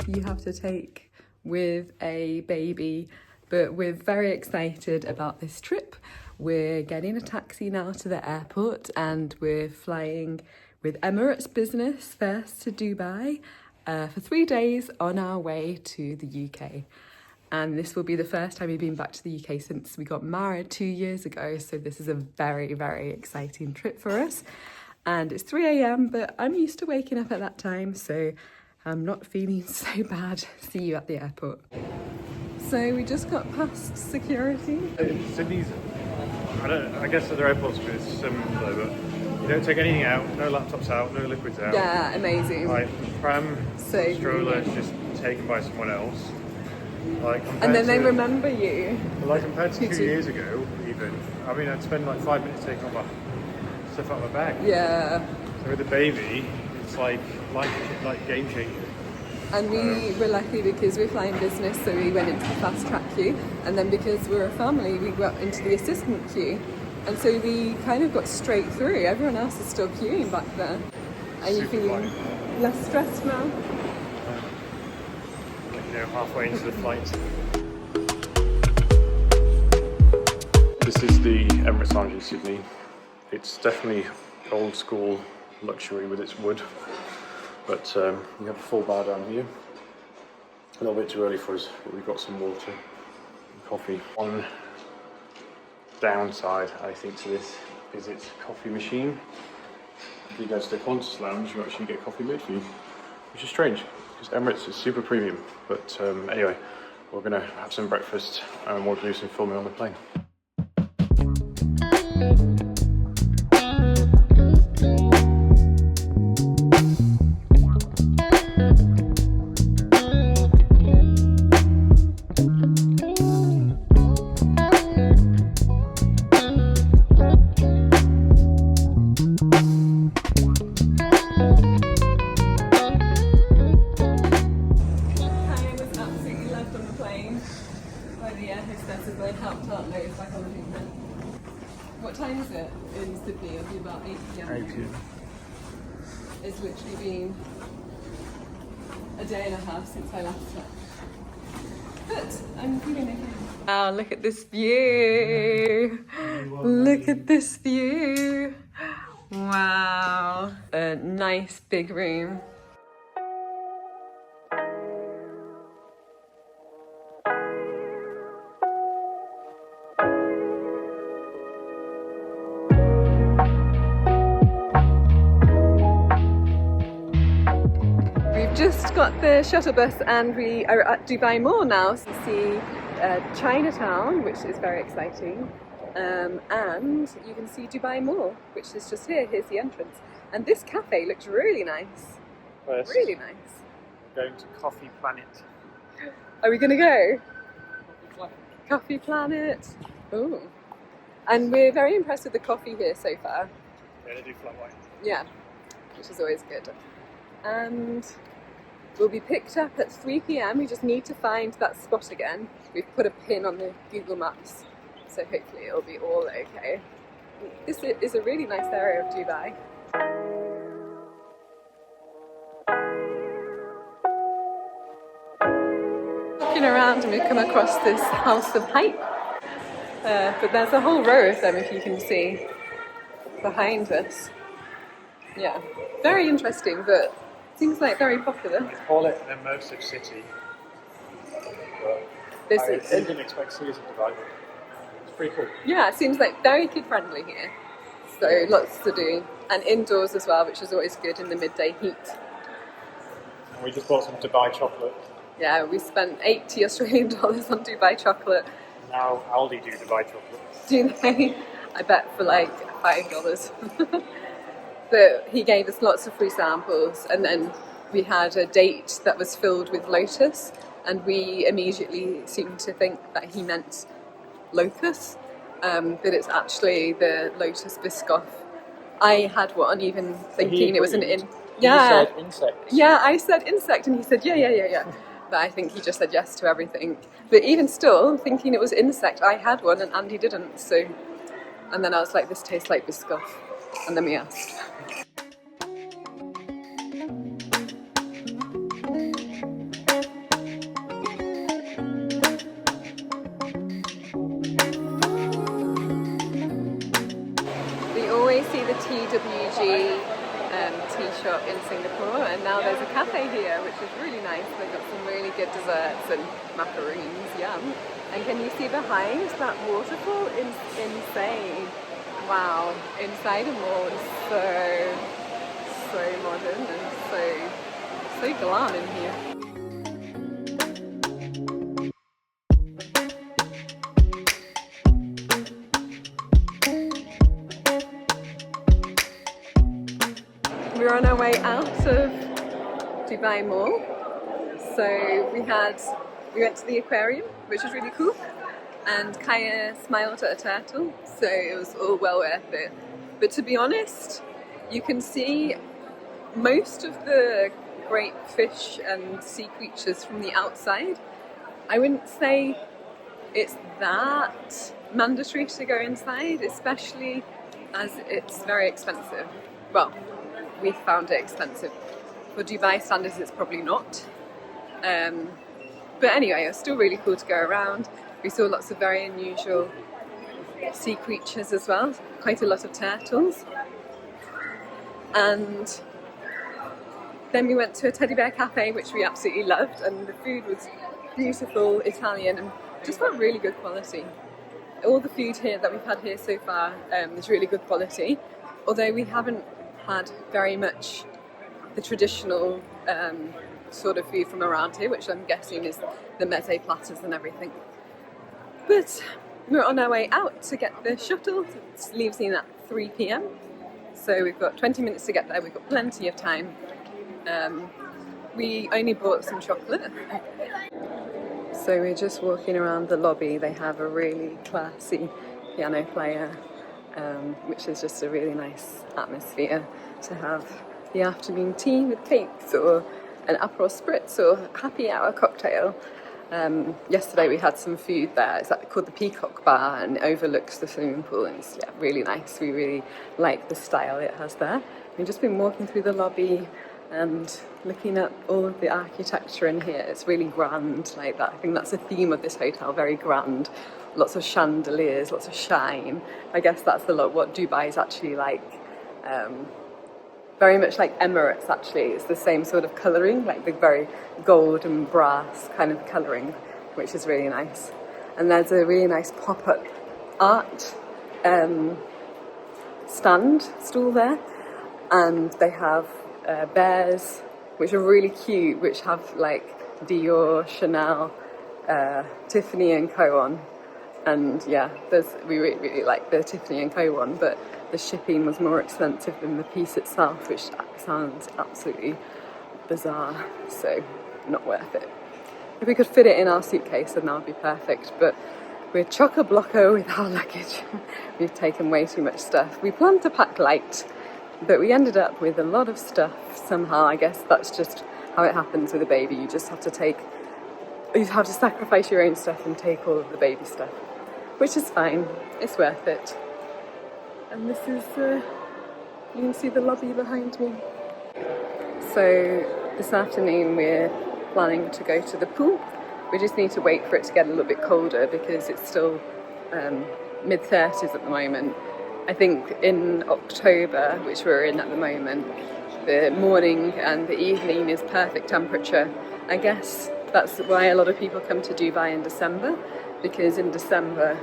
you have to take with a baby, but we're very excited about this trip. We're getting a taxi now to the airport and we're flying with Emirates Business first to Dubai for 3 days on our way to the UK. And this will be the first time we've been back to the UK since we got married 2 years ago. So this is a very, very exciting trip for us. And it's 3 a.m, but I'm used to waking up at that time, so I'm not feeling so bad. See you at the airport. So we just got past security. Sydney's, I guess other airports it's similar, but you don't take anything out, no laptops out, no liquids out. Yeah, amazing. Like pram, So stroller is just taken by someone else. Like and then they remember you. Like compared to 2 years ago, even. I mean, I'd spend like 5 minutes taking all my stuff out of my bag. Yeah. So with a baby, it's like game changer. And we were lucky because we're flying business, so we went into the fast track queue. And then because we're a family, we got into the assistant queue. And so we kind of got straight through. Everyone else is still queuing back there. Are you feeling less stressed now? You know, halfway into the flight. This is the Emirates Lounge in Sydney. It's definitely old school luxury with its wood, but you have a full bar down here. A little bit too early for us, but we've got some water and coffee. One downside, I think, to this is its coffee machine. If you go to the Qantas Lounge, you actually get coffee made for you, which is strange because Emirates is super premium. But anyway, we're gonna have some breakfast and we'll do some filming on the plane. What time is it in Sydney? It'll be about 8 p.m. 8 p.m. It's literally been a day and a half since I left it. But I'm feeling okay. Wow, look at this view. Look at this view. Wow. A nice big room. Just got the shuttle bus and we are at Dubai Mall now to see Chinatown, which is very exciting, and you can see Dubai Mall, which is just here. Here's the entrance, and this cafe looks really nice. First, really nice. We're going to Coffee Planet. Are we gonna go? Coffee Planet. Oh, and we're very impressed with the coffee here so far. Yeah, they do flat white. Yeah, which is always good. And we'll be picked up at 3 p.m. We just need to find that spot again. We've put a pin on the Google Maps, so hopefully it'll be all okay. This is a really nice area of Dubai. Looking around and we've come across this House of Hype, but there's a whole row of them, if you can see behind us. Yeah, very interesting, but seems like very popular. They call it an immersive city. But I didn't expect to see this in Dubai. It's pretty cool. Yeah, it seems like very kid friendly here. So lots to do. And indoors as well, which is always good in the midday heat. And we just bought some Dubai chocolate. Yeah, we spent 80 Australian dollars on Dubai chocolate. Now Aldi do Dubai chocolate. Do they? I bet for like $5. But he gave us lots of free samples, and then we had a date that was filled with lotus, and we immediately seemed to think that he meant lotus, but it's actually the lotus biscoff. I had one, even thinking it was an Yeah. You said insect. Yeah, I said insect, and he said yeah. But I think he just said yes to everything. But even still, thinking it was insect, I had one and Andy didn't. So, and then I was like, this tastes like biscoff, and then we asked. shop in Singapore, and now there's a cafe here, which is really nice. They've got some really good desserts and macaroons, yum. And can you see behind that waterfall? Insane. Wow, inside a mall is so modern and so glam in here. We're on our way out of Dubai Mall. So we went to the aquarium, which was really cool, and Kaya smiled at a turtle, so it was all well worth it. But to be honest, you can see most of the great fish and sea creatures from the outside. I wouldn't say it's that mandatory to go inside, especially as it's very expensive. Well, we found it expensive. For Dubai standards, it's probably not. But anyway, it was still really cool to go around. We saw lots of very unusual sea creatures as well, quite a lot of turtles. And then we went to a teddy bear cafe, which we absolutely loved, and the food was beautiful, Italian, and just felt really good quality. All the food here that we've had here so far is really good quality, although we haven't had very much the traditional sort of food from around here, which I'm guessing is the meze platters and everything. But we're on our way out to get the shuttle. It leaves in at 3 p.m. So we've got 20 minutes to get there. We've got plenty of time. We only bought some chocolate. So we're just walking around the lobby. They have a really classy piano player, which is just a really nice atmosphere to have the afternoon tea with cakes or an Aperol Spritz or happy hour cocktail. Yesterday we had some food there. It's called the Peacock Bar, and it overlooks the swimming pool, and it's really nice. We really like the style it has there. We've just been walking through the lobby and looking at all of the architecture in here. It's really grand like that. I think that's the theme of this hotel, very grand. Lots of chandeliers, lots of shine. I guess that's a lot what Dubai is actually like. Very much like Emirates actually. It's the same sort of colouring, like the very gold and brass kind of colouring, which is really nice. And there's a really nice pop-up art stool there, and they have bears, which are really cute, which have like Dior, Chanel, Tiffany and Co on. And yeah, we really like the Tiffany & Co one, but the shipping was more expensive than the piece itself, which sounds absolutely bizarre, so not worth it. If we could fit it in our suitcase, then that would be perfect, but we're chock-a-blocko with our luggage. We've taken way too much stuff. We planned to pack light, but we ended up with a lot of stuff somehow. I guess that's just how it happens with a baby. You just have to sacrifice your own stuff and take all of the baby stuff, which is fine. It's worth it. And this is, you can see the lobby behind me. So this afternoon we're planning to go to the pool. We just need to wait for it to get a little bit colder because it's still mid-30s at the moment. I think in October, which we're in at the moment, the morning and the evening is perfect temperature. I guess that's why a lot of people come to Dubai in December, because in December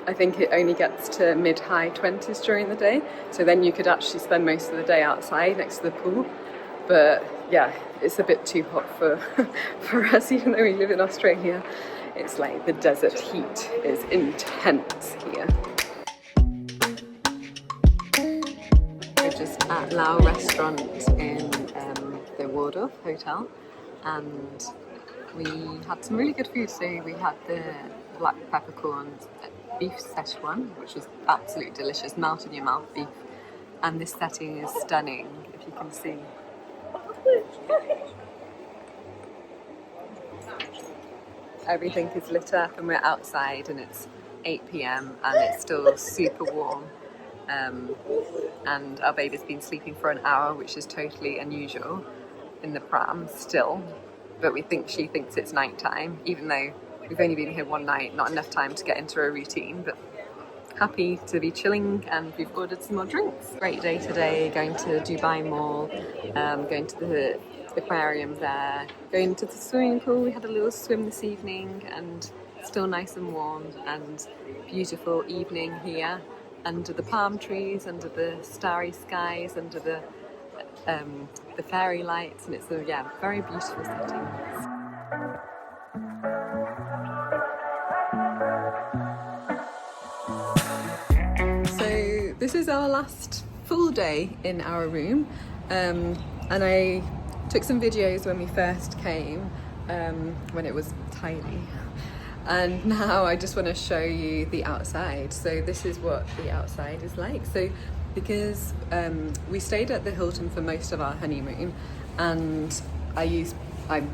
I think it only gets to mid-high 20s during the day, so then you could actually spend most of the day outside next to the pool. But yeah, it's a bit too hot for us, even though we live in Australia. It's like the desert heat is intense here. We're just at Lao Restaurant in the Waldorf Hotel, and we had some really good food. So we had the black peppercorns, beef Szechuan, which was absolutely delicious, melt in your mouth beef, and this setting is stunning, if you can see. Everything is lit up and we're outside, and it's 8 p.m. and it's still super warm, and our baby's been sleeping for an hour, which is totally unusual in the pram still, but she thinks it's night time, even though we've only been here one night, not enough time to get into a routine, but happy to be chilling, and we've ordered some more drinks. Great day today, going to Dubai Mall, going to the aquarium there, going to the swimming pool. We had a little swim this evening, and still nice and warm, and beautiful evening here under the palm trees, under the starry skies, under the fairy lights, and it's a very beautiful setting. So this is our last full day in our room, and I took some videos when we first came, when it was tiny, and now I just want to show you the outside. So this is what the outside is like. So because we stayed at the Hilton for most of our honeymoon, and I'm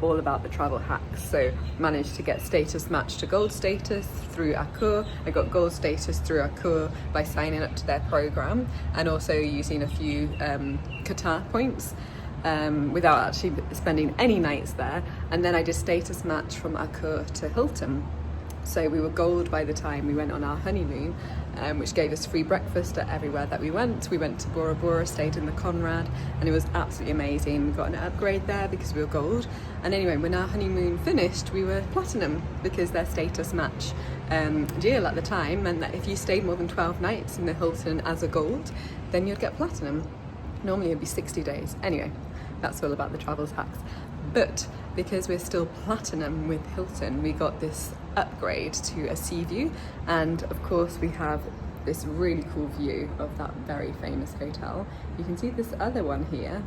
all about the travel hacks, so managed to get status matched to gold status through Accor. I got gold status through Accor by signing up to their program, and also using a few Qatar points without actually spending any nights there. And then I did status match from Accor to Hilton. So we were gold by the time we went on our honeymoon, which gave us free breakfast at everywhere that we went. We went to Bora Bora, stayed in the Conrad, and it was absolutely amazing. We got an upgrade there because we were gold. And anyway, when our honeymoon finished, we were platinum, because their status match deal at the time meant that if you stayed more than 12 nights in the Hilton as a gold, then you'd get platinum. Normally it'd be 60 days. Anyway, that's all about the travels hacks. But because we're still platinum with Hilton, we got this upgrade to a sea view, and of course we have this really cool view of that very famous hotel. You can see this other one here,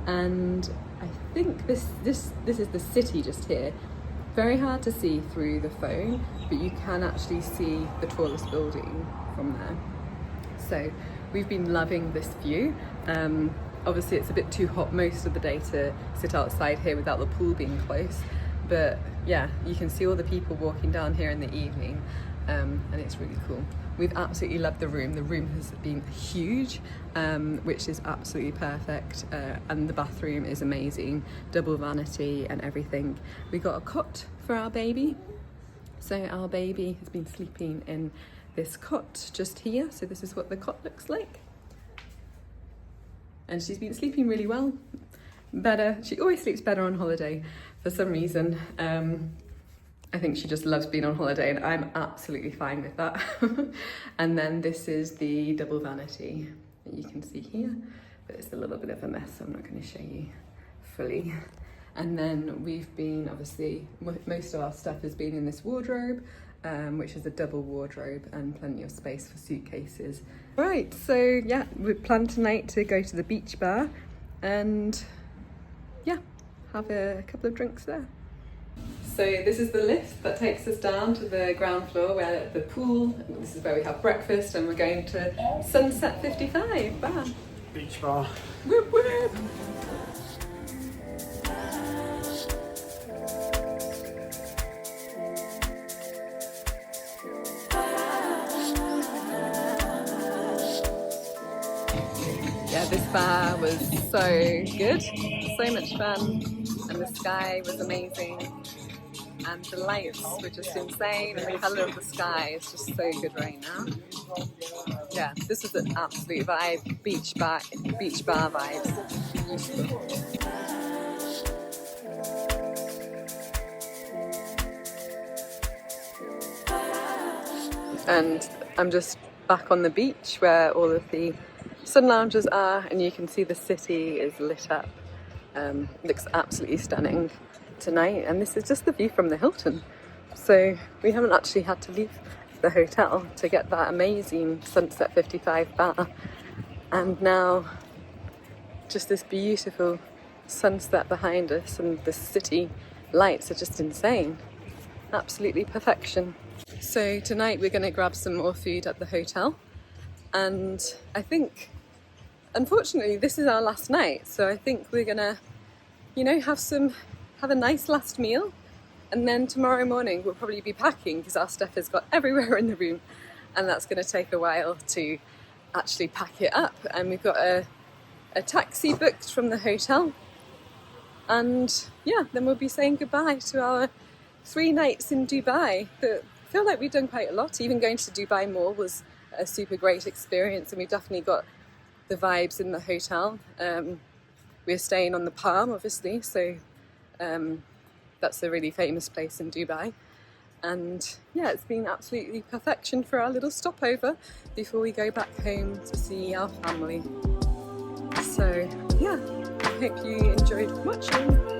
and I think this is the city just here. Very hard to see through the phone, but you can actually see the tallest building from there. So we've been loving this view. Obviously it's a bit too hot most of the day to sit outside here without the pool being close, but yeah, you can see all the people walking down here in the evening, and it's really cool. We've absolutely loved the room. The room has been huge, which is absolutely perfect, and the bathroom is amazing, double vanity and everything. We got a cot for our baby, so our baby has been sleeping in this cot just here. So this is what the cot looks like. And she's been sleeping really well, better. She always sleeps better on holiday for some reason. I think she just loves being on holiday, and I'm absolutely fine with that. And then this is the double vanity that you can see here, but it's a little bit of a mess, so I'm not going to show you fully. And then we've been, obviously, most of our stuff has been in this wardrobe, which is a double wardrobe and plenty of space for suitcases. Right, so yeah, we plan tonight to go to the beach bar and yeah, have a couple of drinks there. So this is the lift that takes us down to the ground floor where the pool, this is where we have breakfast, and we're going to Sunset 55 bar. Beach bar. Whoop whoop! Yeah, this bar was so good, so much fun, and the sky was amazing, and the lights were just insane, and the colour of the sky is just so good right now. Yeah, this was an absolute vibe, beach bar vibes, beautiful. And I'm just back on the beach where all of the sun lounges are, and you can see the city is lit up. Looks absolutely stunning tonight, and this is just the view from the Hilton. So we haven't actually had to leave the hotel to get that amazing Sunset 55 bar, and now just this beautiful sunset behind us, and the city lights are just insane. Absolutely perfection. So tonight we're going to grab some more food at the hotel, and I think unfortunately this is our last night, so I think we're gonna, have a nice last meal, and then tomorrow morning we'll probably be packing because our stuff has got everywhere in the room, and that's going to take a while to actually pack it up. And we've got a taxi booked from the hotel, and yeah, then we'll be saying goodbye to our 3 nights in Dubai that I feel like we've done quite a lot. Even going to Dubai Mall was a super great experience, and we've definitely got the vibes in the hotel. We're staying on the Palm, obviously, so that's a really famous place in Dubai. And yeah, it's been absolutely perfection for our little stopover before we go back home to see our family. So yeah, I hope you enjoyed watching.